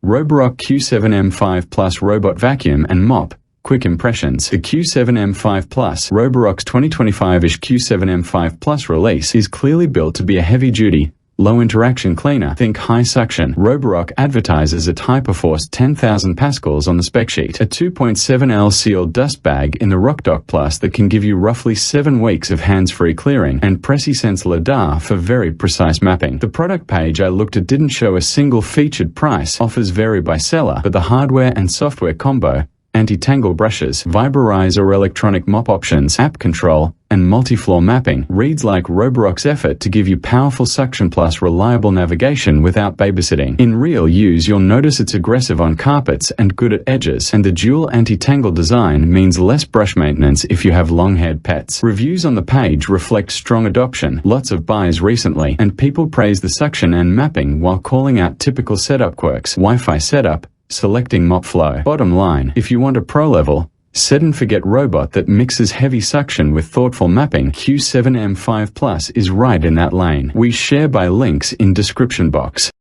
Roborock Q7 M5 Plus Robot Vacuum and Mop. Quick impressions. The Q7 M5 Plus, Roborock's 2025-ish Q7 M5 Plus release, is clearly built to be a heavy-duty, low-interaction cleaner. Think high-suction. Roborock advertises a Typerforce 10,000 pascals on the spec sheet, a 2.7L sealed dust bag in the RockDock Plus that can give you roughly 7 weeks of hands-free clearing, and PreciSense LiDAR for very precise mapping. The product page I looked at didn't show a single featured price. Offers vary by seller, but the hardware and software combo, anti-tangle brushes, viborize or electronic mop options, app control, and multi-floor mapping, reads like Roborock's effort to give you powerful suction plus reliable navigation without babysitting. In real use, you'll notice it's aggressive on carpets and good at edges, and the dual anti-tangle design means less brush maintenance if you have long-haired pets. Reviews on the page reflect strong adoption, lots of buys recently, and people praise the suction and mapping while calling out typical setup quirks: Wi-Fi setup, selecting mop flow. Bottom line, if you want a pro-level, set and forget robot that mixes heavy suction with thoughtful mapping, Q7 M5 Plus is right in that lane. We share by links in description box.